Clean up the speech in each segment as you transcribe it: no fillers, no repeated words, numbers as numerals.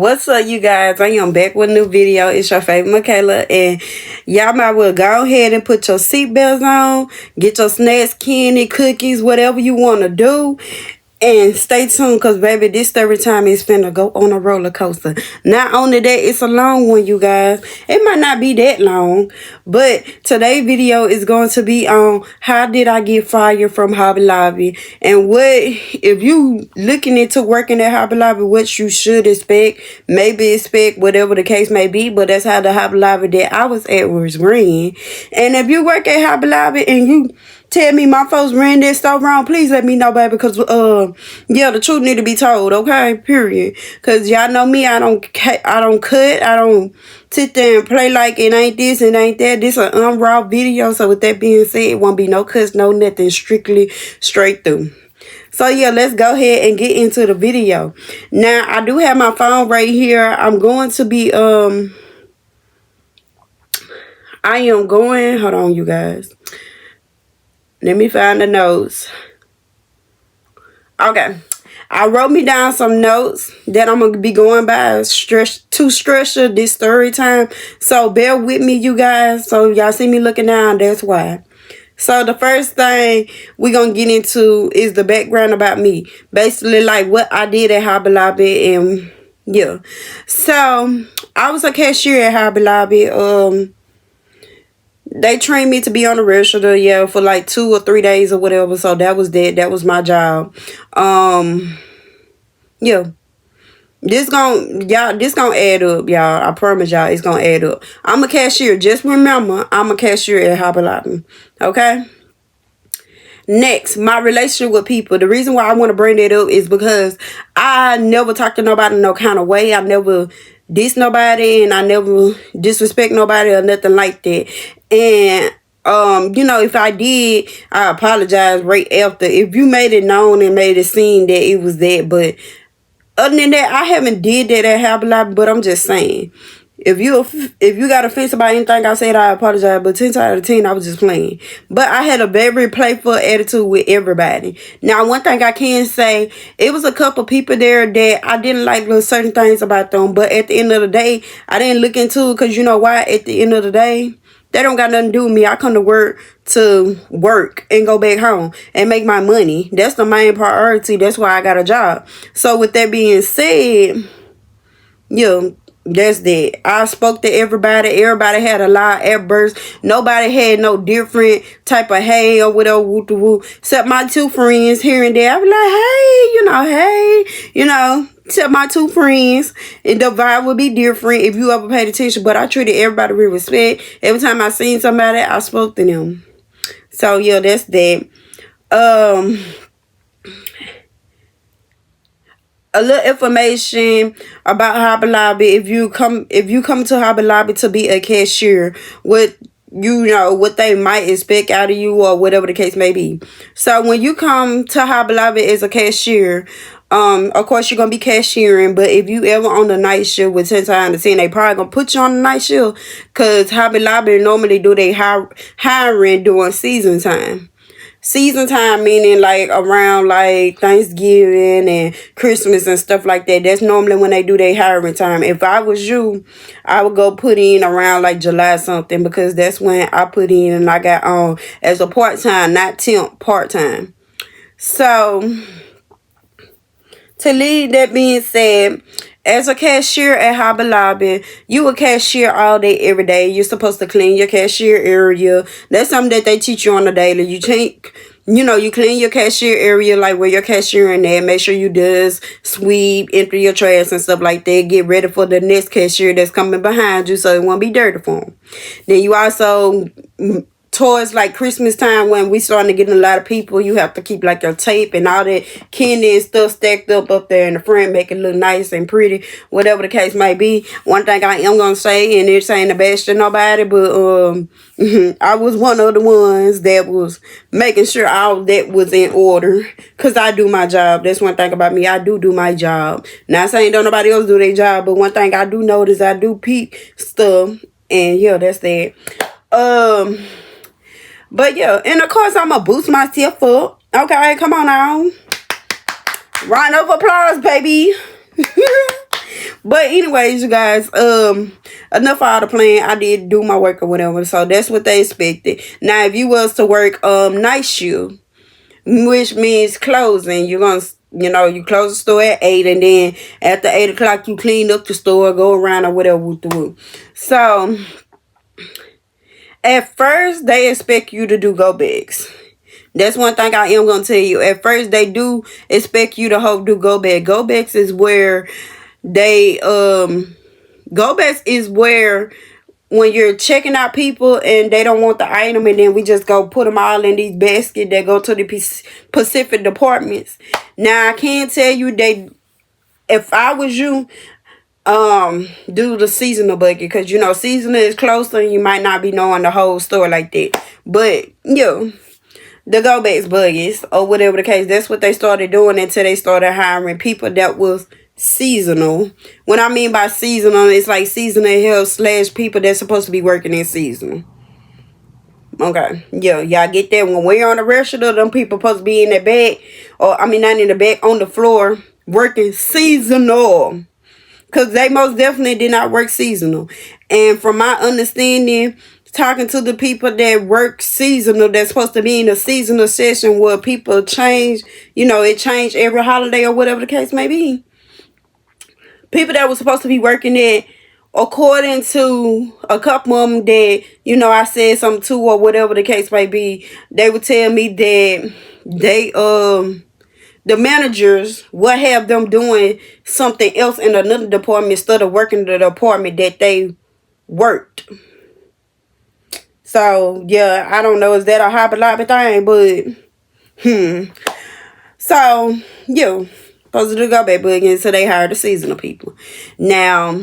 What's up, you guys? I am back with a new video. It's your favorite Michaela, and y'all might well go ahead and put your seatbelts on, get your snacks, candy, cookies, whatever you want to do, and stay tuned, because baby, this third time is finna go on a roller coaster. Not only that, it's a long one, you guys. It might not be that long, but today's video is going to be on how did I get fired from Hobby Lobby, and what, if you looking into working at Hobby Lobby, what you should expect, maybe expect, whatever the case may be. But that's how the Hobby Lobby that I was at was ran. And if you work at Hobby Lobby and you tell me my folks ran that stuff wrong, please let me know, baby, because yeah, the truth need to be told, okay? Period. Because y'all know me, I don't cut, I don't sit there and play like it ain't this and ain't that. This an unraw video, so with that being said, it won't be no cuts, no nothing, strictly straight through. So yeah, let's go ahead and get into the video. Now, I do have my phone right here. I'm going to be hold on, you guys. Let me find the notes. Okay. I wrote me down some notes that I'm going to be going by to structure this story time. So bear with me, you guys. So y'all see me looking down, that's why. So the first thing we're going to get into is the background about me. Basically, like what I did at Hobby Lobby, and yeah. So I was a cashier at Hobby Lobby. They trained me to be on the register, yeah, for like 2 or 3 days or whatever. So that was that. That was my job. Yeah. This gonna add up, y'all. I promise y'all it's gonna add up. I'm a cashier. Just remember, I'm a cashier at Hobby Lobby. Okay? Next, my relationship with people. The reason why I want to bring that up is because I never talk to nobody no kind of way. I never diss nobody, and I never disrespect nobody or nothing like that. And you know, if I did, I apologize right after. If you made it known and made it seem that it was that, but other than that, I haven't did that at Hobby Lobby. But I'm just saying, if you got offense about anything I said, I apologize. But 10 out of 10, I was just playing. But I had a very playful attitude with everybody. Now, one thing I can say, it was a couple people there that I didn't like certain things about them. But at the end of the day, I didn't look into it, because you know why? At the end of the day, that don't got nothing to do with me. I come to work and go back home and make my money. That's the main priority. That's why I got a job. So with that being said, yeah, that's that. I spoke to everybody. Everybody had a lot of outbursts. Nobody had no different type of hey or whatever, woo, except my 2 friends here and there. I was like, hey, except my 2 friends. And the vibe would be different if you ever paid attention. But I treated everybody with respect. Every time I seen somebody, I spoke to them. So yeah, that's that. A little information about Hobby Lobby. If you come to Hobby Lobby to be a cashier, what they might expect out of you, or whatever the case may be. So when you come to Hobby Lobby as a cashier, of course you're gonna be cashiering. But if you ever on the night shift with 10 times out of 10, they probably gonna put you on the night shift, because Hobby Lobby normally do they hiring during season time. Season time meaning like around like Thanksgiving and Christmas and stuff like that. That's normally when they do their hiring time. If I was you, I would go put in around like July something, because that's when I put in and I got on as a part-time, not temp, part-time. So to leave that being said, as a cashier at Hobby Lobby, you a cashier all day, every day. You're supposed to clean your cashier area. That's something that they teach you on the daily. You clean your cashier area, like where your cashiering at. Make sure you does sweep, empty your trash and stuff like that. Get ready for the next cashier that's coming behind you, so it won't be dirty for them. Then you also, towards like Christmas time, when we starting to get a lot of people, you have to keep like your tape and all that candy and stuff stacked up there in the front, make it look nice and pretty, whatever the case may be. One thing I am gonna say, and it's ain't a bash to nobody, but I was one of the ones that was making sure all that was in order, because I do my job. That's one thing about me. I do my job. Not saying don't nobody else do their job, but one thing I do notice, I do peep stuff, and yeah, that's that. But yeah, and of course I'm gonna boost myself up. Okay, come on now. Round of applause, baby. But anyways, you guys, enough of all the plan. I did do my work or whatever, so that's what they expected. Now, if you was to work night shift, which means closing, you're gonna, you close the store at 8, and then after 8 o'clock, you clean up the store, go around or whatever. So at first, they expect you to do go bags. That's one thing I am gonna tell you. At first, they do expect you to do go bag. Go bags is where they go bags is where when you're checking out people and they don't want the item, and then we just go put them all in these baskets that go to the Pacific departments. Now I can tell you if I was you, do the seasonal bucket, because seasonal is closer and you might not be knowing the whole store like that. But the go bags buggies or whatever the case, that's what they started doing until they started hiring people that was seasonal. What I mean by seasonal, it's like seasonal health / people that's supposed to be working in seasonal. Okay, y'all get that? When we're on the register, them people supposed to be in the back, or I mean not in the back, on the floor working seasonal, because they most definitely did not work seasonal. And from my understanding, talking to the people that work seasonal, that's supposed to be in a seasonal session where people change, it changed every holiday or whatever the case may be. People that were supposed to be working it, according to a couple of them that, I said something to or whatever the case may be, they would tell me that they, the managers would have them doing something else in another department instead of working the department that they worked. So, yeah, I don't know. Is that a hobby lobby thing? But, So, supposed to go back bugging, so they hired the seasonal people. Now,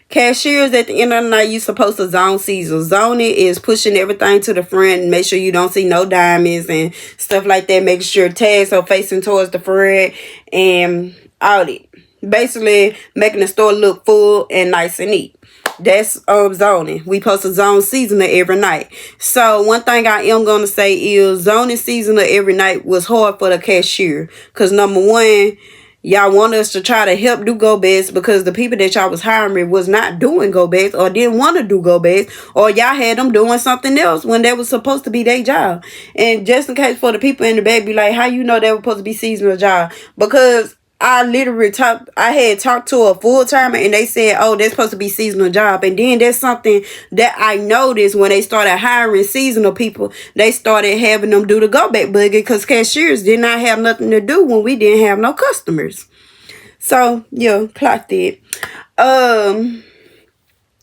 cashiers, at the end of the night, you supposed to zone season. Zoning is pushing everything to the front and make sure you don't see no diamonds and stuff like that. Making sure tags are facing towards the front and all that. Basically, making the store look full and nice and neat. That's zoning. We supposed to zone seasonal every night. So one thing I am going to say is zoning seasonal every night was hard for the cashier. Because number one, y'all want us to try to help do go bags, because the people that y'all was hiring was not doing go bags or didn't want to do go bags, or y'all had them doing something else when that was supposed to be their job. And just in case for the people in the back be like, how you know they were supposed to be seasonal job? Because I had talked to a full-timer and they said, oh, that's supposed to be seasonal job. And then there's something that I noticed when they started hiring seasonal people, they started having them do the go back buggy, because cashiers did not have nothing to do when we didn't have no customers. So, clocked it.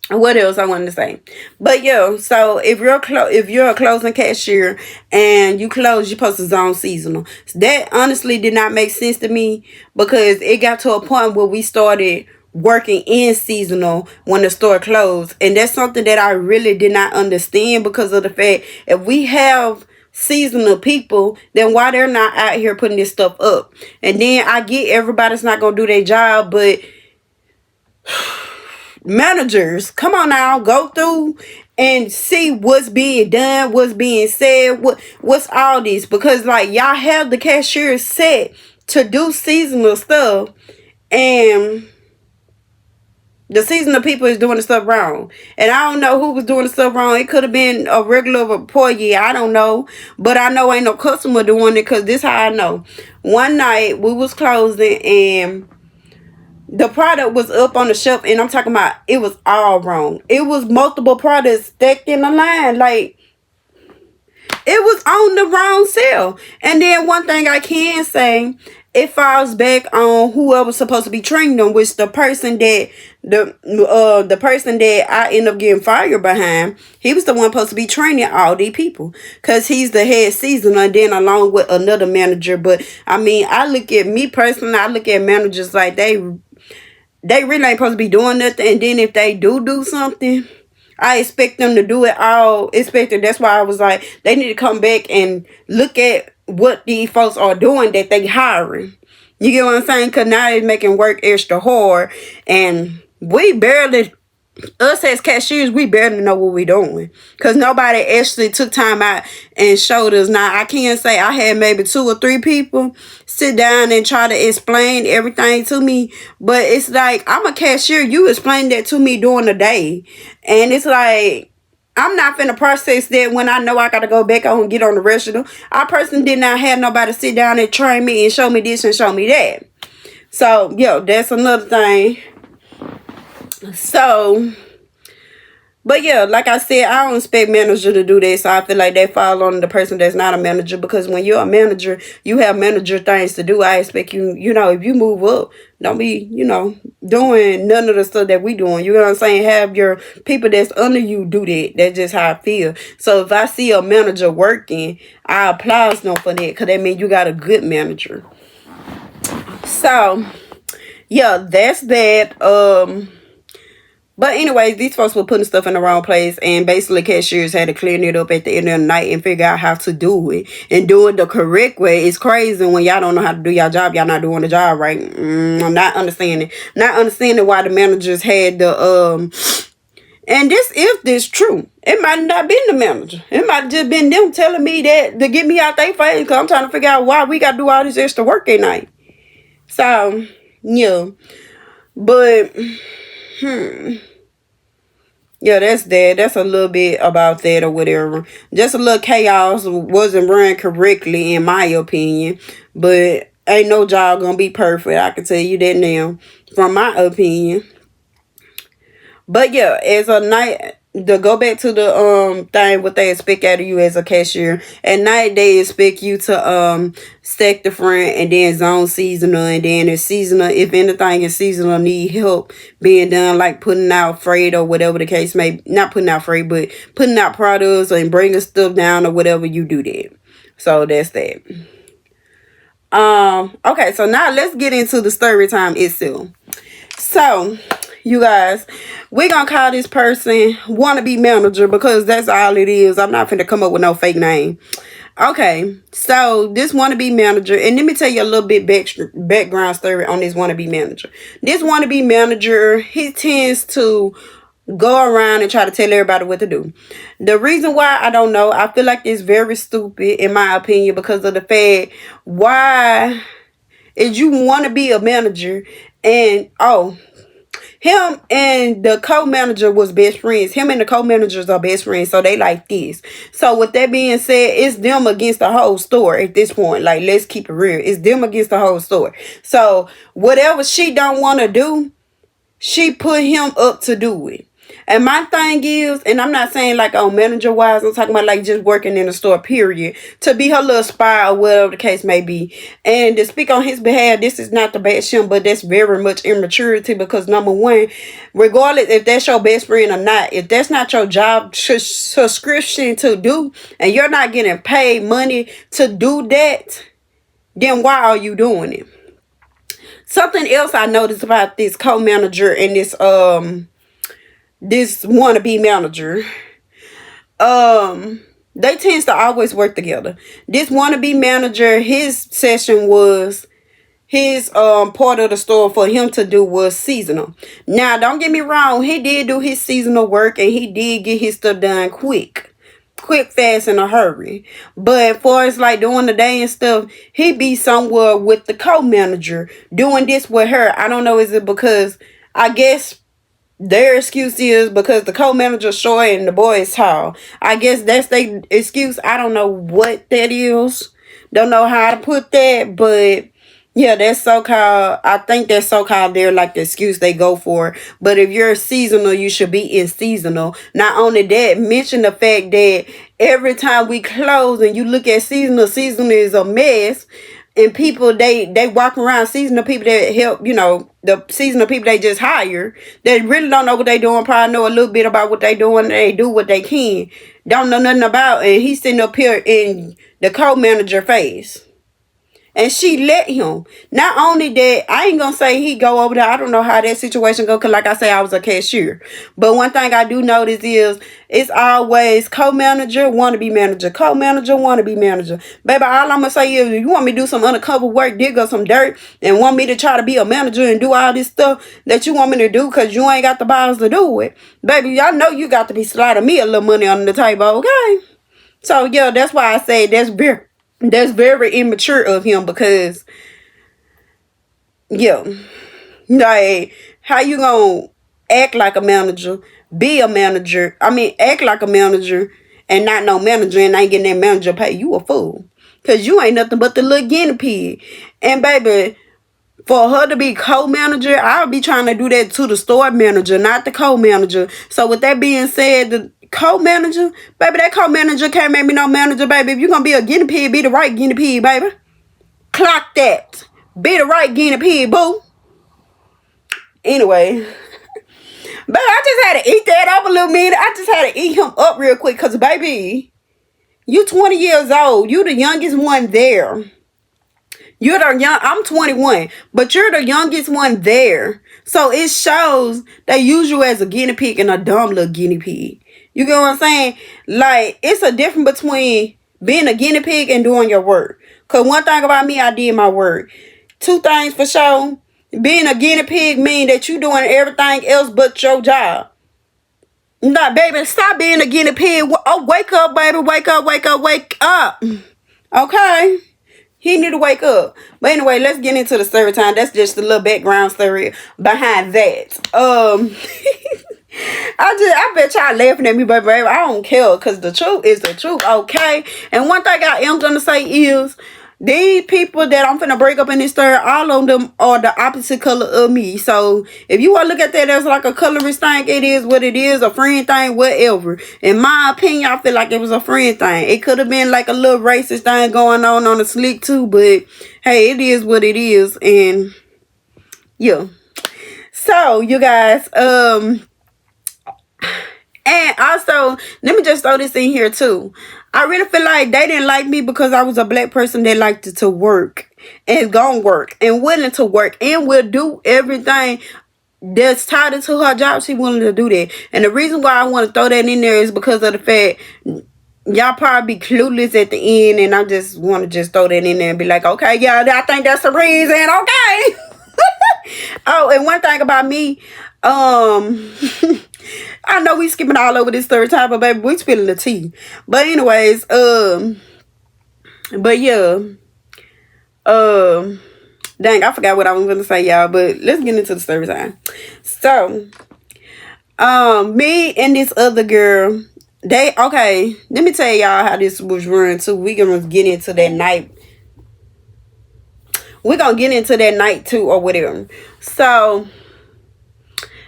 What else I wanted to say? But so if you're a closing cashier and you close, you're supposed to zone seasonal. That honestly did not make sense to me, because it got to a point where we started working in seasonal when the store closed, and that's something that I really did not understand, because of the fact, if we have seasonal people, then why they're not out here putting this stuff up? And then I get everybody's not gonna do their job, but managers, come on now, go through and see what's being done, what's being said, what's all this, because like y'all have the cashier set to do seasonal stuff, and the seasonal people is doing the stuff wrong. And I don't know who was doing the stuff wrong. It could have been a regular employee, I don't know, but I know ain't no customer doing it, because this how I know. One night we was closing and the product was up on the shelf, and I'm talking about it was all wrong. It was multiple products stacked in a line. Like, it was on the wrong sale. And then one thing I can say, it falls back on whoever's supposed to be training them, which the person that the person that I end up getting fired behind, he was the one supposed to be training all these people, because he's the head seasonal, and then along with another manager. But I mean, I look at managers like they really ain't supposed to be doing nothing. And then if they do something, I expect them to do it all expected. That's why I was like, they need to come back and look at what these folks are doing that they hiring. You get what I'm saying? Because now it's making work extra hard. And we barely Us as cashiers, we better know what we doing. Because nobody actually took time out and showed us. Now, I can't say I had maybe 2 or 3 people sit down and try to explain everything to me. But it's like, I'm a cashier. You explain that to me during the day. And it's like, I'm not finna process that when I know I gotta go back on and get on the register. I personally did not have nobody sit down and train me and show me this and show me that. So, that's another thing. So, but yeah, like I said, I don't expect manager to do that. So I feel like they fall on the person that's not a manager. Because when you're a manager, you have manager things to do. I expect you, if you move up, don't be, doing none of the stuff that we doing. You know what I'm saying? Have your people that's under you do that. That's just how I feel. So if I see a manager working, I applaud them for that. Because that means you got a good manager. So, yeah, that's that. But anyways, these folks were putting stuff in the wrong place, and basically cashiers had to clean it up at the end of the night and figure out how to do it. And do it the correct way. It's crazy when y'all don't know how to do your job. Y'all not doing the job right. I'm not understanding. Not understanding why the managers had the and if this true, it might not been the manager. It might just been them telling me that to get me out their face, because I'm trying to figure out why we got to do all this extra work at night. So, yeah. But, yeah, that's that. That's a little bit about that or whatever. Just a little chaos. Wasn't run correctly, in my opinion. But ain't no job gonna be perfect. I can tell you that now, from my opinion. But yeah, as a night, to go back to the thing, what they expect out of you as a cashier. At night, they expect you to stack the front and then zone seasonal, and then if seasonal, if anything is seasonal, need help being done, like putting out freight or whatever the case may be. Not putting out freight, but putting out products and bringing stuff down or whatever, you do that. So that's that. Okay, so now let's get into the story time itself. So, you guys, we're gonna call this person wannabe manager, because that's all it is. I'm not finna come up with no fake name. Okay, so this wannabe manager, and let me tell you a little bit background story on this wannabe manager. This wannabe manager, he tends to go around and try to tell everybody what to do. The reason why, I don't know. I feel like it's very stupid, in my opinion, because of the fact, why is you want to be a manager, and him and the co-manager was best friends. Him and the co-managers are best friends, so they like this. So with that being said, it's them against the whole store at this point. Like, let's keep it real. It's them against the whole store. So whatever she don't want to do, she put him up to do it. And my thing is, and I'm not saying like on manager wise, I'm talking about like just working in the store, period, to be her little spy or whatever the case may be. And to speak on his behalf, this is not to bash him, but that's very much immaturity, because number one, regardless if that's your best friend or not, if that's not your job subscription to do, and you're not getting paid money to do that, then why are you doing it? Something else I noticed about this co-manager and this wannabe manager, they tends to always work together. This wannabe manager, his session was, his part of the store for him to do was seasonal. Now, don't get me wrong, he did do his seasonal work, and he did get his stuff done quick, fast, in a hurry. But for it's like during the day and stuff, he be somewhere with the co-manager doing this with her. I don't know, is it because, I guess their excuse is because the co-manager short and the boy is tall. I guess that's their excuse. I don't know what that is. Don't know how to put that, but yeah, that's so-called, I think that's so-called they're like the excuse they go for. But if you're seasonal, you should be in seasonal. Not only that, mention the fact that every time we close and you look at seasonal is a mess. And people, they walk around, seasonal people that help, the seasonal people they just hire, they really don't know what they doing, probably know a little bit about what they doing, and they do what they can. Don't know nothing about, and he's sitting up here in the co-manager face. And she let him. Not only that, I ain't gonna say he go over there. I don't know how that situation go, because like I say, I was a cashier. But one thing I do notice is it's always co-manager, wannabe manager, co-manager, wannabe manager. Baby, all I'm gonna say is, if you want me to do some undercover work, dig up some dirt, and want me to try to be a manager and do all this stuff that you want me to do because you ain't got the balls to do it, baby, y'all know you got to be sliding me a little money on the table, okay? So yeah, that's why I say that's very immature of him, because yeah, like, how you gonna act like a manager, be a manager? I mean, act like a manager and not no manager, and ain't getting that manager pay. You a fool, cause you ain't nothing but the little guinea pig. And baby, for her to be co-manager, I'll be trying to do that to the store manager, not the co-manager. So with that being said, the co-manager, baby, that co-manager can't make me no manager, baby. If you're gonna be a guinea pig, be the right guinea pig, baby. Clock that. Be the right guinea pig, boo. Anyway, but I just had to eat that up a little minute. I just had to eat him up real quick, because baby, you 20 years old. You the youngest one there. You're the young. I'm 21, but you're the youngest one there. So it shows they use you as a guinea pig and a dumb little guinea pig. You get what I'm saying? Like, it's a difference between being a guinea pig and doing your work. Cause one thing about me, I did my work. Two things for sure. Being a guinea pig mean that you doing everything else but your job. Nah, baby, stop being a guinea pig. Oh, wake up, baby. Wake up, wake up, wake up. Okay? He need to wake up. But anyway, let's get into the story time. That's just a little background story behind that. I bet y'all laughing at me, but baby, I don't care, because the truth is the truth, okay? And one thing I am gonna say is, these people that I'm finna break up in this story, all of them are the opposite color of me. So if you want to look at that as like a colorist thing, it is what it is, a friend thing, whatever. In my opinion, I feel like it was a friend thing. It could have been like a little racist thing going on the slick too, but hey, it is what it is. And yeah. So you guys, and also, let me just throw this in here too. I really feel like they didn't like me because I was a black person that liked to work and gonna work and willing to work and will do everything that's tied into her job. She willing to do that. And the reason why I want to throw that in there is because of the fact y'all probably be clueless at the end, and I just want to just throw that in there and be like, okay, yeah, I think that's the reason, okay. Oh, and one thing about me, I know we skipping all over this third time, but baby, we spilling the tea. But anyways, but yeah, dang, I forgot what I was gonna say, y'all. But let's get into the story time. So, me and this other girl, okay. Let me tell y'all how this was run too. We gonna get into that night. We're gonna get into that night too, or whatever. So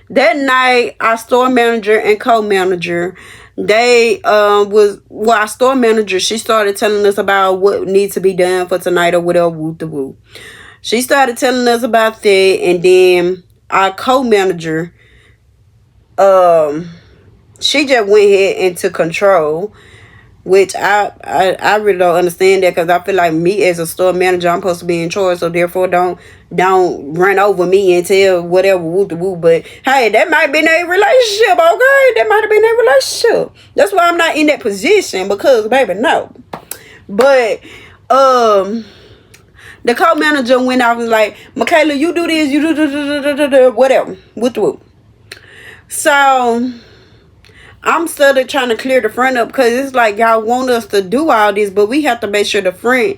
that night, our store manager and co-manager, they our store manager, she started telling us about what needs to be done for tonight or whatever, woo the woo. She started telling us about that, and then our co-manager, she just went ahead into control, which I really don't understand that, because I feel like me as a store manager, I'm supposed to be in charge, so therefore don't run over me and tell whatever woo the woo. But hey, that might be their relationship, okay? That might have been their relationship. That's why I'm not in that position, because baby, no. But the co-manager went out and was like, Michaela, you do this, you do whatever, woo the woo. So I'm still trying to clear the front up, because it's like y'all want us to do all this, but we have to make sure the front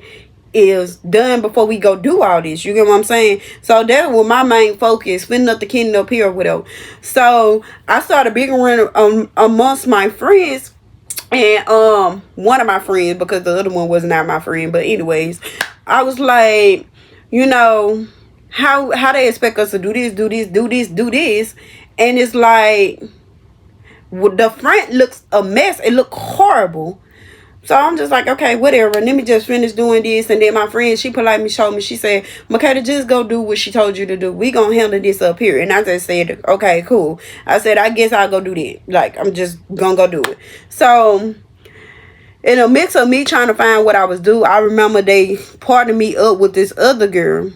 is done before we go do all this. You get what I'm saying? So that was my main focus, filling up the kidney up here or whatever. So I started bickering amongst my friends, and one of my friends, because the other one was not my friend. But anyways, I was like, you know, how they expect us to do this, and it's like, the front looks a mess. It looked horrible. So I'm just like, okay, whatever. Let me just finish doing this. And then my friend, she politely showed me. She said, Michaela, just go do what she told you to do. We gonna handle this up here. And I just said, okay, cool. I said, I guess I'll go do that. Like, I'm just gonna go do it. So In a mix of me trying to find what I was due, I remember they partnered me up with this other girl.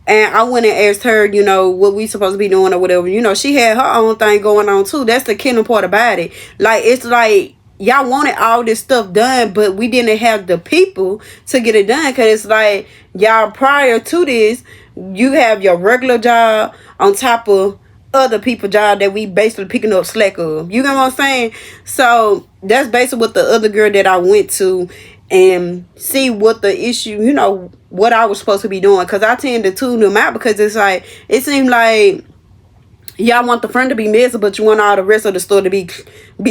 And I went and asked her, what we supposed to be doing or whatever. She had her own thing going on too. That's the killing part about it. Like, it's like y'all wanted all this stuff done, but we didn't have the people to get it done. Because it's like, y'all, prior to this, you have your regular job on top of other people job that we basically picking up slack of. You know what I'm saying? So that's basically what the other girl that I went to and see what the issue, what I was supposed to be doing. Because I tend to tune them out, because it's like, it seemed like y'all want the front to be messy, but you want all the rest of the store to be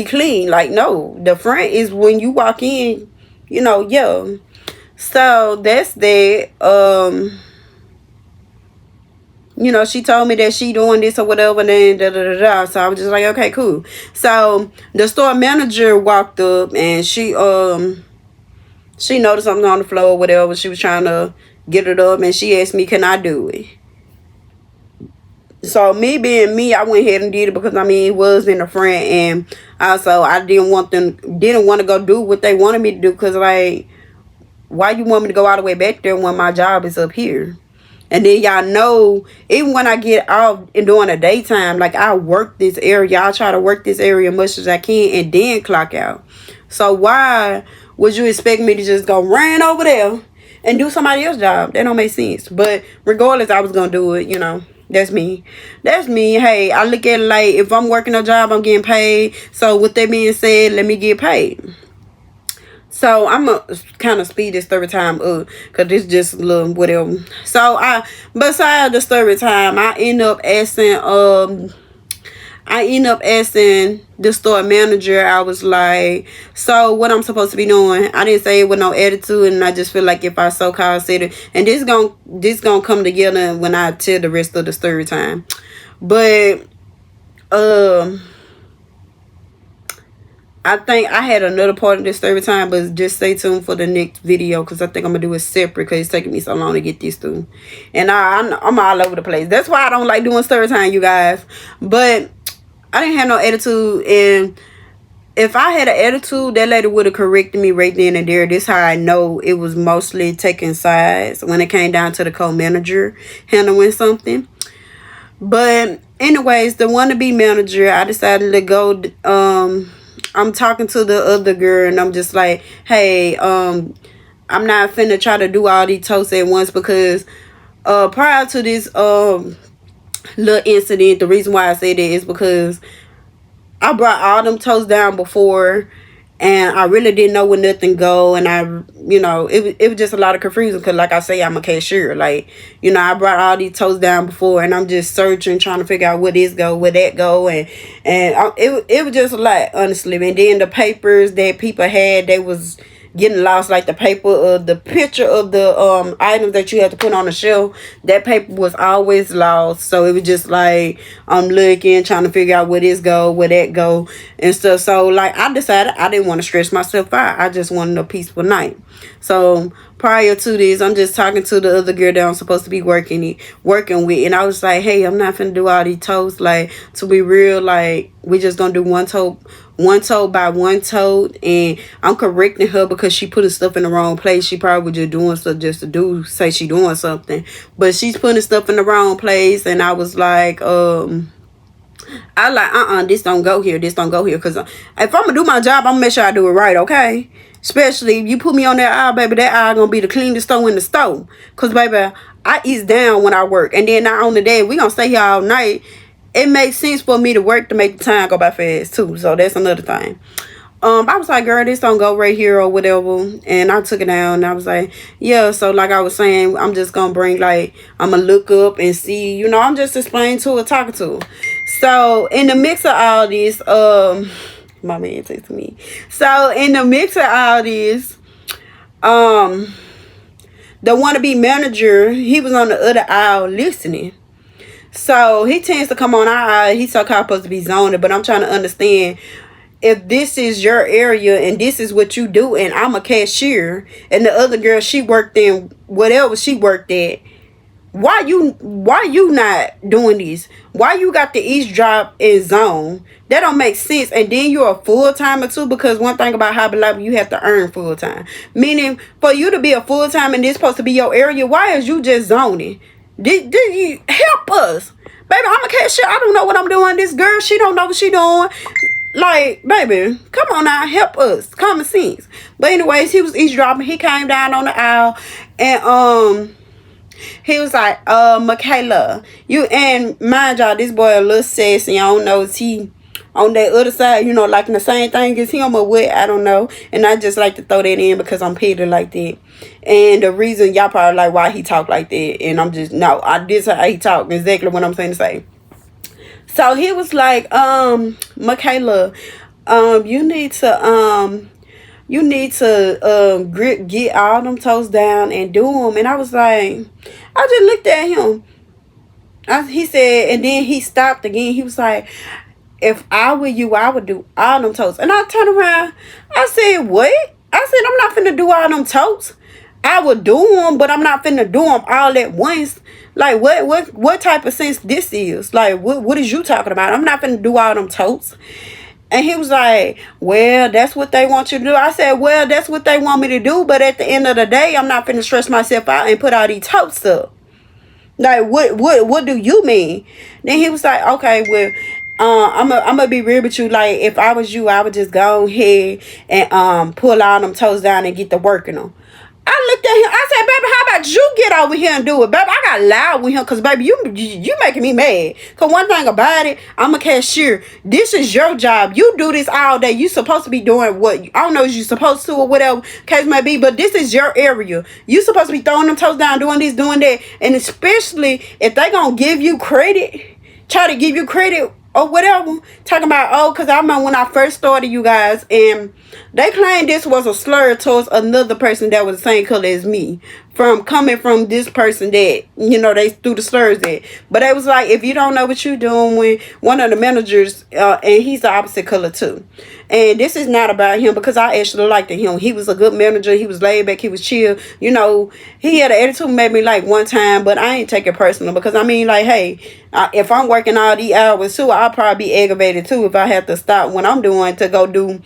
clean. Like, no, the front is when you walk in, yeah. So that's that. She told me that she doing this or whatever, and then da da da da. So I was just like, okay, cool. So the store manager walked up, and she noticed something on the floor or whatever. She was trying to get it up, and she asked me, can I do it? So me being me, I went ahead and did it, because it was in the front, and also I didn't want to go do what they wanted me to do, because like, why you want me to go all the way back there when my job is up here? And then y'all know, even when I get out and during the daytime, like, I work this area. I try to work this area as much as I can and then clock out. So why would you expect me to just go run over there and do somebody else's job? That don't make sense. But regardless, I was going to do it, That's me. That's me. Hey, I look at it like, if I'm working a job, I'm getting paid. So with that being said, let me get paid. So I'm going to kind of speed this story time up, because this just a little whatever. So besides the story time, I end up asking the store manager. I was like, so what I'm supposed to be doing? I didn't say it with no attitude, and I just feel like if I so-called said it, and this gonna come together when I tell the rest of the story time. But I think I had another part of this story time, but just stay tuned for the next video, because I think I'm going to do it separate, because it's taking me so long to get this through. And I'm all over the place. That's why I don't like doing story time, you guys. But I didn't have no attitude, and if I had an attitude, that lady would have corrected me right then and there. This how I know it was mostly taking sides when it came down to the co-manager handling something. But anyways, the wannabe manager, I decided to go... I'm talking to the other girl, and I'm just like, hey, I'm not finna try to do all these toasts at once, because prior to this little incident, the reason why I say that is because I brought all them toasts down before, and I really didn't know where nothing go, and it was just a lot of confusion, because like I say, I'm a cashier. Like, I brought all these toasts down before, and I'm just searching, trying to figure out where this go, where that go, and it was just a lot, honestly. And then the papers that people had, they was getting lost, like the paper of the picture of the items that you had to put on the shelf. That paper was always lost, so it was just like I'm looking, trying to figure out where this go, where that go, and stuff. So like, I decided I didn't want to stress myself out. I just wanted a peaceful night. So prior to this, I'm just talking to the other girl that I'm supposed to be working with, and I was like, hey, I'm not finna do all these toasts. Like, to be real, like, we just gonna do one toast by one toast. And I'm correcting her because she putting stuff in the wrong place. She probably just doing stuff just to say she doing something, but she's putting stuff in the wrong place. And I was like, this don't go here, because if I'm gonna do my job, I'm gonna make sure I do it right, okay? Especially if you put me on that aisle, baby, that aisle gonna be the cleanest store in the store. Because, baby, I eat down when I work. And then not only that, we gonna stay here all night. It makes sense for me to work to make the time go by fast, too. So that's another thing. I was like, girl, this don't go right here or whatever. And I took it down, and I was like, yeah. So like I was saying, I'm just gonna bring, like, I'm gonna look up and see, I'm just explaining to her, talking to her. So in the mix of all this, my man texted me. So in the mix of all this, the wannabe manager, he was on the other aisle listening. So he tends to come on our aisle. He's so-called supposed to be zoning, but I'm trying to understand, if this is your area and this is what you do, and I'm a cashier, and the other girl, she worked in whatever she worked at, Why you not doing this? Why you got the eavesdrop in zone? That don't make sense. And then you're a full timer too, because one thing about Hobby Lobby, you have to earn full time. Meaning, for you to be a full time and this supposed to be your area, why is you just zoning? Did you help us? Baby, I'm a cashier. I don't know what I'm doing. This girl, she don't know what she doing. Like, baby, come on now, help us. Common sense. But anyways, he was eavesdropping. He came down on the aisle and he was like, Michaela, you, and mind y'all, this boy a little sassy. I don't know, is he on that other side, liking the same thing as him or what? I don't know. And I just like to throw that in because I'm petty like that. And the reason y'all probably like why he talk like that, and I'm just, no, this how he talk, exactly what I'm saying to say. So he was like, Michaela, you need to get all them toes down and do them. And I was like, I just looked at him. He said, and then he stopped again. He was like, if I were you, I would do all them toes. And I turned around. I said, what? I said, I'm not finna do all them toes. I would do them, but I'm not finna do them all at once. Like, what type of sense this is? Like, what is you talking about? I'm not finna do all them toes. And he was like, well, that's what they want you to do. I said, well, that's what they want me to do. But at the end of the day, I'm not finna stress myself out and put all these totes up. Like, what do you mean? Then he was like, okay, well, I'm gonna be real with you. Like, if I was you, I would just go ahead and pull all them toes down and get to working them. I looked at him. I said, baby, how about you get over here and do it? Baby, I got loud with him because, baby, you making me mad. Because one thing about it, I'm a cashier. This is your job. You do this all day. You supposed to be doing what, I don't know if you supposed to or whatever case may be, but this is your area. You supposed to be throwing them toes down, doing this, doing that. And especially if they going to give you credit, try to give you credit or whatever, talking about, because I remember when I first started, you guys, and they claimed this was a slur towards another person that was the same color as me, from coming from this person that, they threw the slurs at. But they was like, if you don't know what you're doing, when one of the managers, and he's the opposite color too. And this is not about him, because I actually liked him. He was a good manager. He was laid back. He was chill. He had an attitude maybe like one time, but I ain't take it personal, because I mean, like, hey, if I'm working all these hours too, I'll probably be aggravated too if I have to stop what I'm doing to go do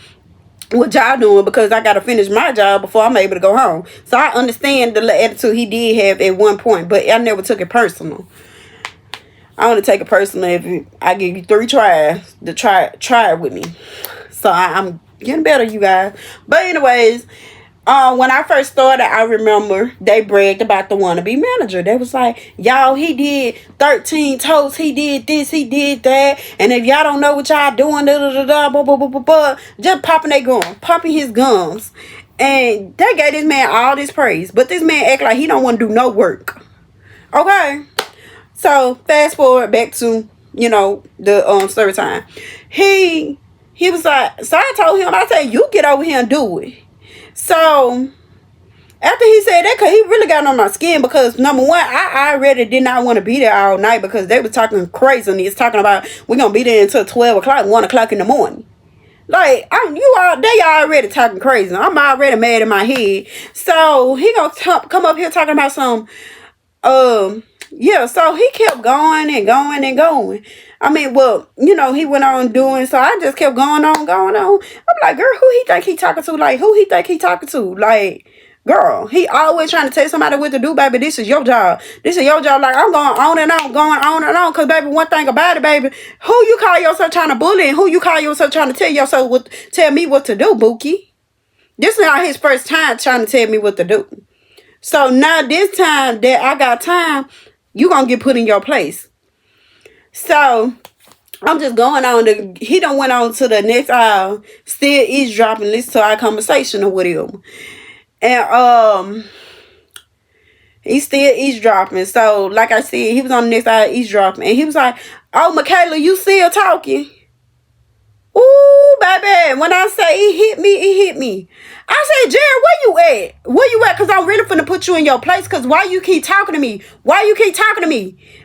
what y'all doing, because I got to finish my job before I'm able to go home. So I understand the attitude he did have at one point, but I never took it personal. I only take it personal if I give you 3 tries to try it with me. So I'm getting better, you guys. But anyways, when I first started, I remember they bragged about the wannabe manager. They was like, y'all, he did 13 toes, he did this, he did that, and if y'all don't know what y'all doing, just popping his gums. And they gave this man all this praise, but this man act like he don't want to do no work. Okay, so fast forward back to the story time. He was like, so I told him, I said, you get over here and do it. So after he said that, because he really got on my skin, because number one, I already did not want to be there all night, because they were talking crazy, and he's talking about we're gonna be there until 12 o'clock, 1 o'clock in the morning. Like, they already talking crazy. I'm already mad in my head. So he gonna come up here talking about some yeah, so he kept going and going and going. I mean, well, he went on doing, so I just kept going on. I'm like, girl, who he think he talking to? Like, who he think he talking to? Like, girl, he always trying to tell somebody what to do, baby. This is your job. This is your job. Like, I'm going on and on, because, baby, one thing about it, baby, who you call yourself trying to bully, and who you call yourself trying to tell me what to do, Bookie? This is not his first time trying to tell me what to do. So now this time that I got time, you gonna get put in your place. So I'm just going on. He done went on to the next aisle, still eavesdropping, listen to our conversation or whatever. And he's still eavesdropping. So like I said, he was on the next aisle eavesdropping, and he was like, oh, Michaela, you still talking? Ooh, baby, when I say he hit me. I said, Jerry, where you at? Because I'm really finna put you in your place, because why you keep talking to me?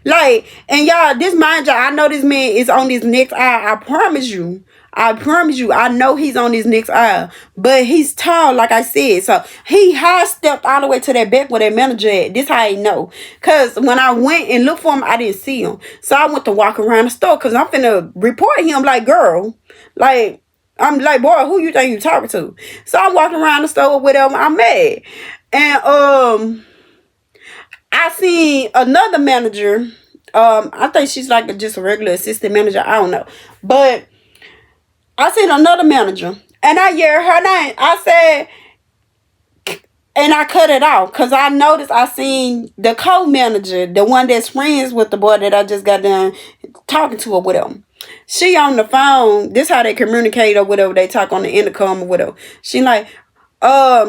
Like, and y'all, this mind y'all, I know this man is on this next eye. I promise you. I promise you, I know he's on his next aisle. But he's tall, like I said. So he high stepped all the way to that back where that manager at. This how I know. Cause when I went and looked for him, I didn't see him. So I went to walk around the store because I'm finna report him like, girl. Like, I'm like, boy, who you think you talking to? So I'm walking around the store or whatever. I'm mad. And I seen another manager. I think she's like just a regular assistant manager. I don't know. But I seen another manager. And I heard her name. I said, and I cut it off. Because I noticed I seen the co-manager. The one that's friends with the boy that I just got done talking to or whatever. She on the phone. This how they communicate or whatever. They talk on the intercom or whatever. She like,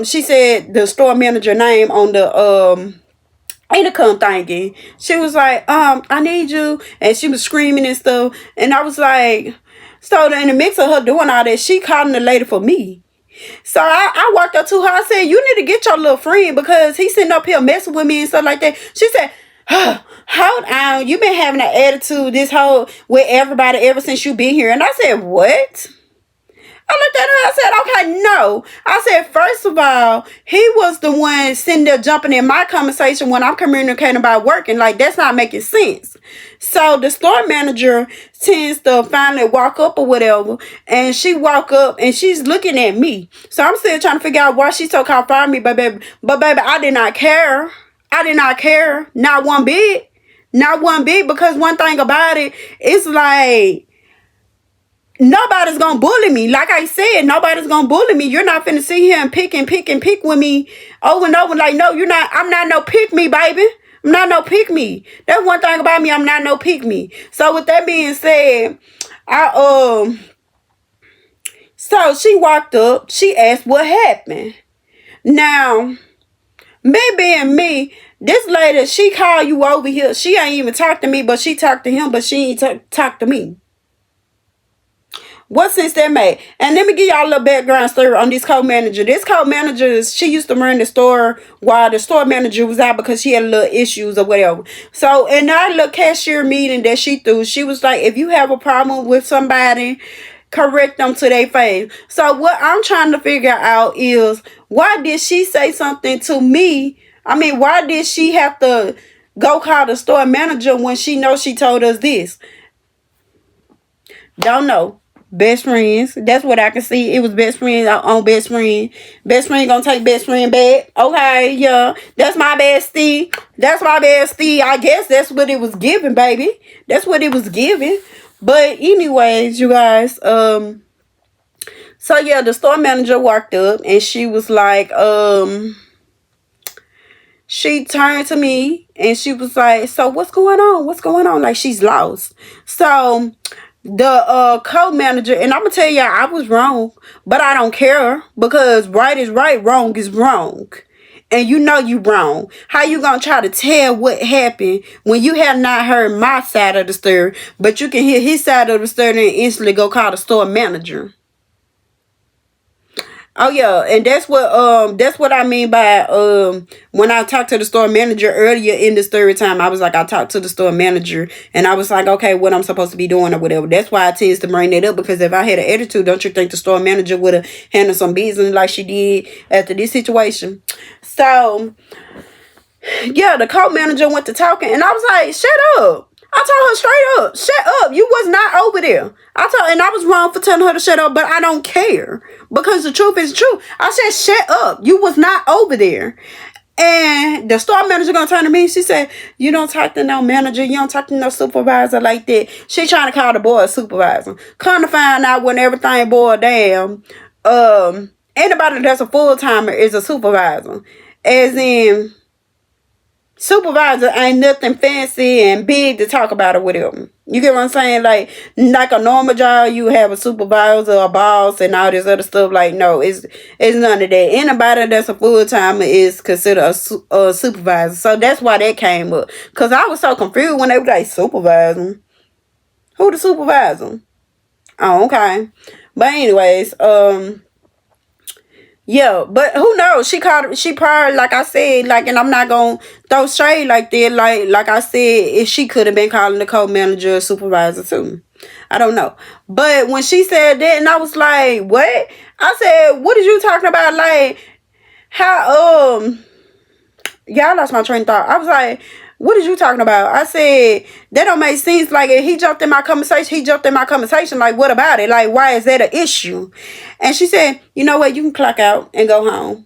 she said the store manager name on the intercom thingy. She was like, I need you. And she was screaming and stuff. And I was like, so in the mix of her doing all that, she calling the lady for me. So I walked up to her. I said, you need to get your little friend because he's sitting up here messing with me and stuff like that. She said, hold on, you been having an attitude this whole with everybody ever since you been here. And I said, what? I looked at her, I said, okay, no. I said, first of all, he was the one sitting there jumping in my conversation when I'm communicating about working. Like, that's not making sense. So the store manager tends to finally walk up or whatever. And she walk up and she's looking at me. So I'm still trying to figure out why she so called fired me. But baby, I did not care. I did not care. Not one bit. Not one bit. Because one thing about it, it's like, nobody's gonna bully me. Like I said, nobody's gonna bully me. You're not finna sit here and pick with me over and over. Like, no, you're not. I'm not no pick me, baby. I'm not no pick me. That's one thing about me. I'm not no pick me. So with that being said, so she walked up. She asked what happened. Now, me being me, this lady, she called you over here. She ain't even talked to me, but she talked to him, but she ain't talked to me. What sense that made? And let me give y'all a little background story on this co-manager. This co-manager, she used to run the store while the store manager was out because she had little issues or whatever. So in our little cashier meeting that she threw, she was like, if you have a problem with somebody, correct them to their face. So what I'm trying to figure out is, why did she say something to me? I mean, why did she have to go call the store manager when she knows she told us this? Don't know. Best friends. That's what I can see. It was best friend on best friend. Best friend gonna take best friend back. Okay, yeah. That's my bestie. That's my bestie. I guess that's what it was giving, baby. That's what it was giving. But anyways, you guys, so yeah, the store manager walked up and she was like, she turned to me and she was like, so what's going on? What's going on? Like, she's lost. So the co-manager, and I'm gonna tell y'all, I was wrong, but I don't care because right is right, wrong is wrong. And you know you wrong. How you gonna try to tell what happened when you have not heard my side of the story, but you can hear his side of the story and instantly go call the store manager? Oh yeah, and that's what I mean by when I talked to the store manager earlier in the story time, I was like, I talked to the store manager and I was like, okay, what I'm supposed to be doing or whatever. That's why I tends to bring that up, because if I had an attitude, don't you think the store manager would have handled some business like she did after this situation? So yeah, the co-manager went to talking and I was like, shut up. I told her straight up, shut up. You was not over there. And I was wrong for telling her to shut up, but I don't care because the truth is true. I said, shut up. You was not over there. And the store manager gonna turn to me. She said, you don't talk to no manager. You don't talk to no supervisor like that. She trying to call the boy a supervisor. Come to find out, when everything boiled down, anybody that's a full-timer is a supervisor. As in, supervisor ain't nothing fancy and big to talk about or whatever. You get what I'm saying? Like a normal job, you have a supervisor, a boss, and all this other stuff. Like, no, it's none of that. Anybody that's a full-timer is considered a supervisor. So that's why that came up. Because I was so confused when they were like, supervisor? Who the supervisor? Oh, okay. But anyways, yeah, but who knows? She probably, like I said, like, and I'm not gonna throw shade like that. Like I said, if she could have been calling the co-manager or supervisor too. I don't know. But when she said that, and I was like, what? I said, what are you talking about? Like, how, yeah, I lost my train of thought. I was like, what are you talking about? I said, that don't make sense. Like, if he jumped in my conversation, he jumped in my conversation. Like, what about it? Like, why is that an issue? And she said, you know what? You can clock out and go home.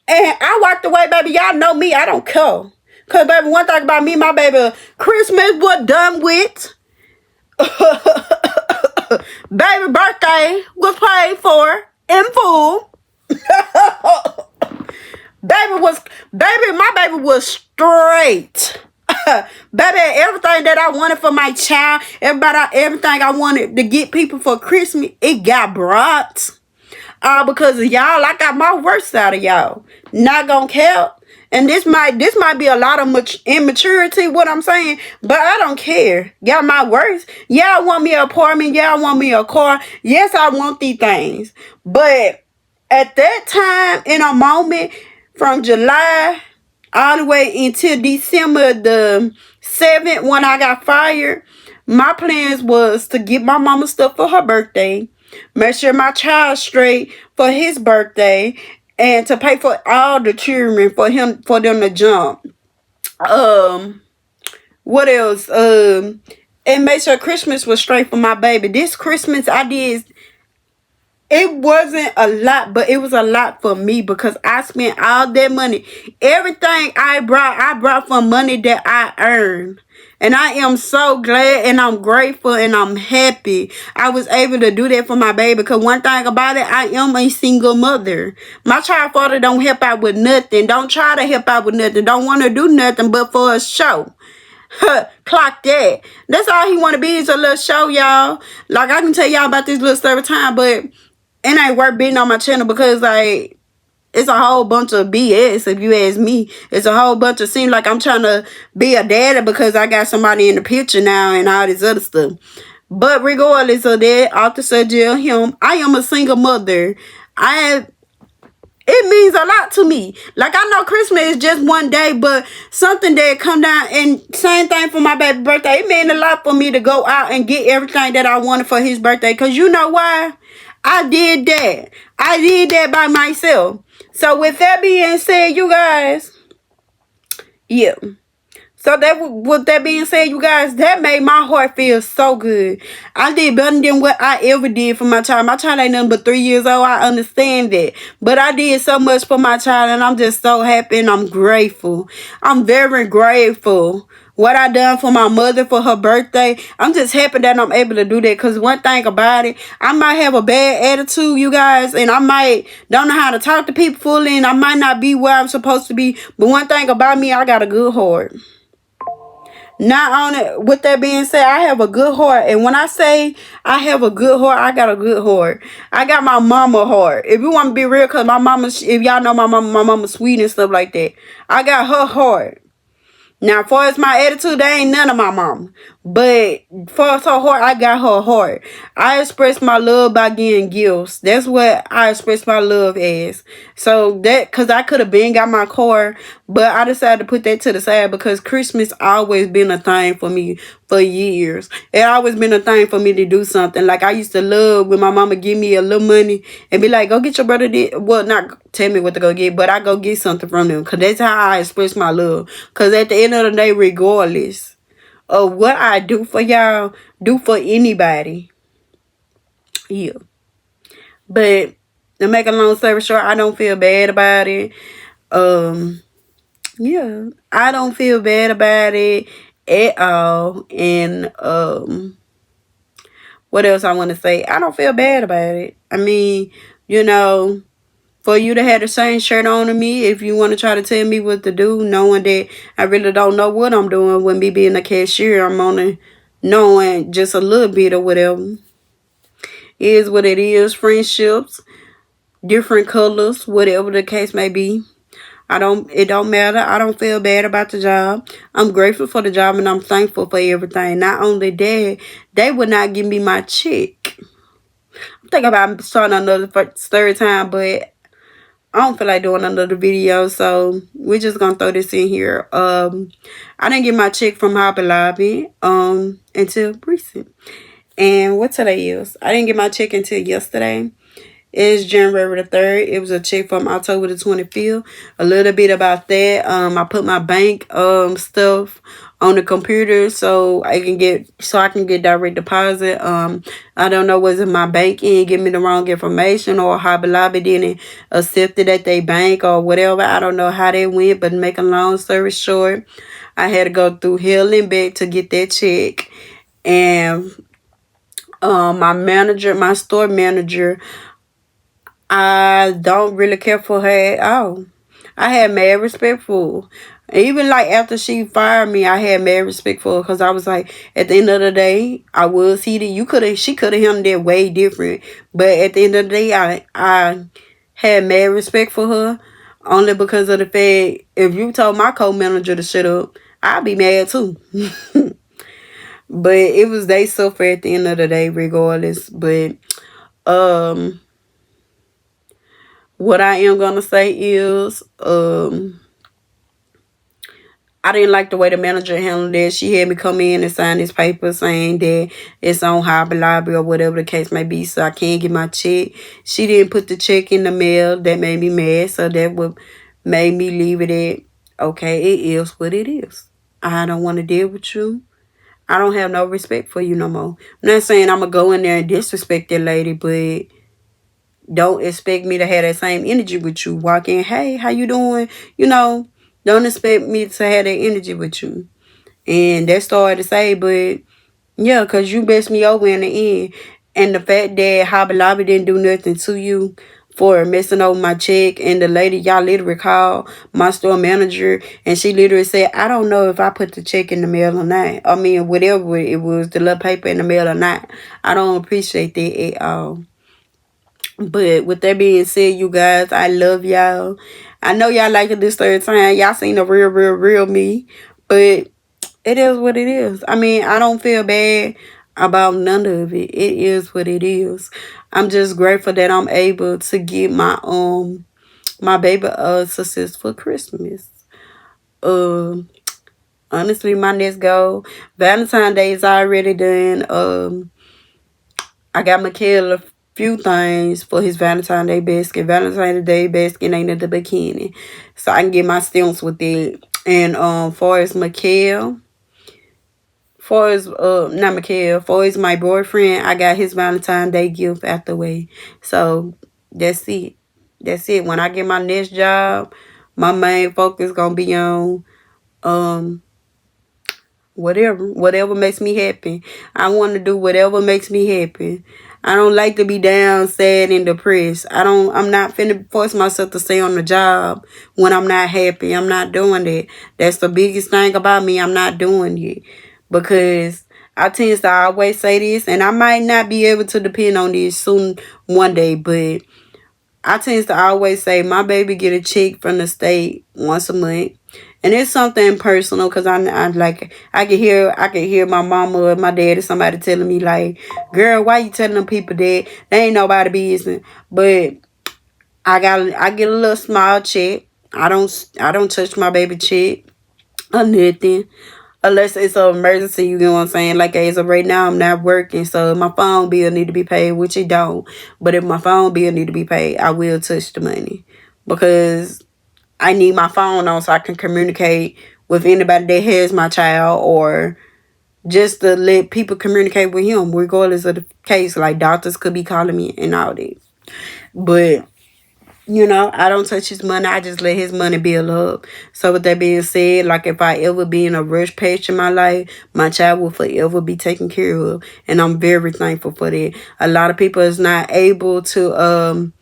And I walked away, baby. Y'all know me. I don't care. Because, baby, one thing about me, my baby, Christmas was done with. Baby birthday was paid for in full. My baby was straight. Baby, everything that I wanted for my child, everything I wanted to get people for Christmas, it got brought. Because of y'all, I got my worst out of y'all. Not gonna count. And this might be a lot of immaturity, what I'm saying, but I don't care. Y'all my worst. Y'all want me an apartment. Y'all want me a car. Yes, I want these things. But at that time, in a moment, from July all the way until December the 7th, when I got fired, my plans was to get my mama stuff for her birthday, make sure my child straight for his birthday, and to pay for all the children for them to jump. What else? And make sure Christmas was straight for my baby. This Christmas I did. It wasn't a lot, but it was a lot for me because I spent all that money. Everything I brought from money that I earned. And I am so glad and I'm grateful and I'm happy I was able to do that for my baby. Because one thing about it, I am a single mother. My child father don't help out with nothing. Don't try to help out with nothing. Don't want to do nothing but for a show. Clock that. That's all he want to be, is a little show, y'all. Like, I can tell y'all about this little story time, but it ain't worth being on my channel because, like, it's a whole bunch of BS, if you ask me. It's a whole bunch of, seem like I'm trying to be a daddy because I got somebody in the picture now and all this other stuff. But regardless of that, off the subject of him, I am a single mother. It means a lot to me. Like, I know Christmas is just one day, but something that come down, and same thing for my baby birthday. It meant a lot for me to go out and get everything that I wanted for his birthday. Because you know why? I did that. I did that by myself. So with that being said, you guys, yeah. So with that being said, you guys, that made my heart feel so good. I did better than what I ever did for my child. My child ain't nothing but 3 years old. I understand that. But I did so much for my child, and I'm just so happy and I'm grateful. I'm very grateful. What I done for my mother for her birthday, I'm just happy that I'm able to do that. Because one thing about it, I might have a bad attitude, you guys, and I might don't know how to talk to people fully, and I might not be where I'm supposed to be. But one thing about me, I got a good heart. Not only, with that being said, I have a good heart. And when I say I have a good heart, I got a good heart. I got my mama heart. If you want to be real, because my mama, if y'all know my mama sweet and stuff like that. I got her heart. Now, as far as my attitude, they ain't none of my mama. But for her heart, I got her heart. I express my love by getting gifts. That's what I express my love as. So that, because I could have been got my car, but I decided to put that to the side because Christmas always been a thing for me for years. It always been a thing for me to do something. Like, I used to love when my mama give me a little money and be like, go get your brother this. Well, not tell me what to go get, but I go get something from them. Because that's how I express my love. Because at the end of the day, regardless of what I do for y'all, do for anybody. Yeah. But to make a long story short, I don't feel bad about it. Yeah, I don't feel bad about it at all. And what else I want to say? I don't feel bad about it. I mean, you know, for you to have the same shirt on to me, if you want to try to tell me what to do, knowing that I really don't know what I'm doing with me being a cashier, I'm only knowing just a little bit or whatever. It is what it is. Friendships, different colors, whatever the case may be. It don't matter. I don't feel bad about the job. I'm grateful for the job and I'm thankful for everything. Not only that, they would not give me my check. I'm thinking about starting another third time, but I don't feel like doing another video, so we're just gonna throw this in here. I didn't get my check from Hobby Lobby until recent. And what today is? I didn't get my check until yesterday. It's January the 3rd. It was a check from October the 25th. A little bit about that. I put my bank stuff on the computer so I can get direct deposit. I don't know, was it my bank in give me the wrong information, or Hobby Lobby didn't accept it at their bank or whatever. I don't know how they went, but make a long story short, I had to go through hell and back to get that check. And my store manager, I don't really care for her at all. I had mad respect for her. Even like after she fired me, I had mad respect for her because I was like, at the end of the day, I was heated. She could have handled that way different. But at the end of the day, I had mad respect for her only because of the fact if you told my co-manager to shut up, I'd be mad too. But it was they suffer at the end of the day regardless. But what I am gonna say is, I didn't like the way the manager handled it. She had me come in and sign this paper saying that it's on Hobby Lobby or whatever the case may be, so I can't get my check. She didn't put the check in the mail. That made me mad, so that would made me leave it at, okay, it is what it is. I don't want to deal with you. I don't have no respect for you no more. I'm not saying I'm gonna go in there and disrespect that lady, but don't expect me to have that same energy with you. Walk in, hey, how you doing? Don't expect me to have that energy with you. And that's hard to say, but yeah, because you messed me over in the end. And the fact that Hobby Lobby didn't do nothing to you for messing over my check, and the lady, y'all literally called my store manager, and she literally said, I don't know if I put the check in the mail or not. I mean, whatever it was, the little paper in the mail or not. I don't appreciate that at all. But with that being said, you guys, I love y'all. I know y'all like it this third time. Y'all seen the real me. But it is what it is. I mean, I don't feel bad about none of it. It is what it is. I'm just grateful that I'm able to get my baby a successful Christmas. Honestly, my next goal, Valentine's Day is already done. I got Mikael a few things for his Valentine's Day basket. Valentine's Day basket ain't at the bikini. So I can get my stamps with it. And for as Mikael, not Mikael, for as my boyfriend, I got his Valentine's Day gift out the way. So that's it. That's it. When I get my next job, my main focus gonna be on whatever makes me happy. I want to do whatever makes me happy. I don't like to be down, sad, and depressed. I'm not finna force myself to stay on the job when I'm not happy. I'm not doing that. That's the biggest thing about me. I'm not doing it. Because I tend to always say this, and I might not be able to depend on this soon one day, but I tend to always say my baby get a check from the state once a month. And it's something personal because I like I can hear my mama or my dad or somebody telling me like, girl, why you telling them people that they ain't nobody business? But I get a little small check. I don't touch my baby check or nothing. Unless it's an emergency, you know what I'm saying? Like as of right now, I'm not working, so my phone bill need to be paid, which it don't. But if my phone bill need to be paid, I will touch the money. Because I need my phone on so I can communicate with anybody that has my child, or just to let people communicate with him, regardless of the case. Like doctors could be calling me and all that. But I don't touch his money. I just let his money build up. So with that being said, like if I ever be in a rush patch in my life, my child will forever be taken care of. And I'm very thankful for that. A lot of people is not able to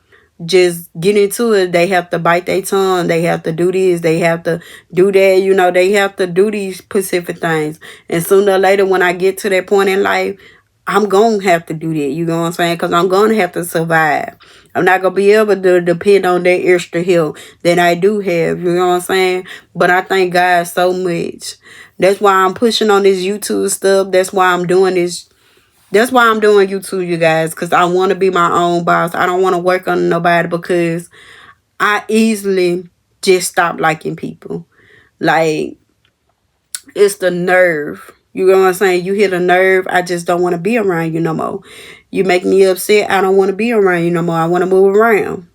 just get into it. They have to bite their tongue. They have to do this. They have to do that. They have to do these specific things. And sooner or later, when I get to that point in life, I'm going to have to do that. You know what I'm saying? Because I'm going to have to survive. I'm not going to be able to depend on that extra help that I do have. You know what I'm saying? But I thank God so much. That's why I'm pushing on this YouTube stuff. That's why I'm doing this. That's why I'm doing YouTube, you guys. Because I want to be my own boss. I don't want to work on nobody because I easily just stop liking people. Like, it's the nerve. You know what I'm saying? You hit a nerve. I just don't want to be around you no more. You make me upset. I don't want to be around you no more. I want to move around.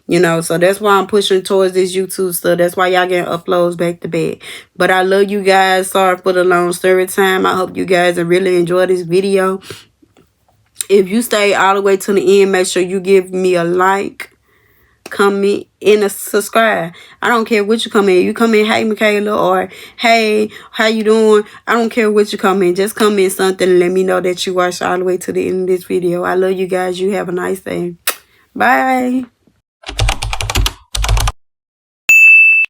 You know, so that's why I'm pushing towards this YouTube stuff. That's why y'all getting uploads back to back. But I love you guys. Sorry for the long story time. I hope you guys have really enjoyed this video. If you stay all the way to the end, make sure you give me a like, comment, and a subscribe. I don't care what you come in. You come in, hey Michaela, or hey, how you doing? I don't care what you come in. Just come in something and let me know that you watched all the way to the end of this video. I love you guys. You have a nice day. Bye.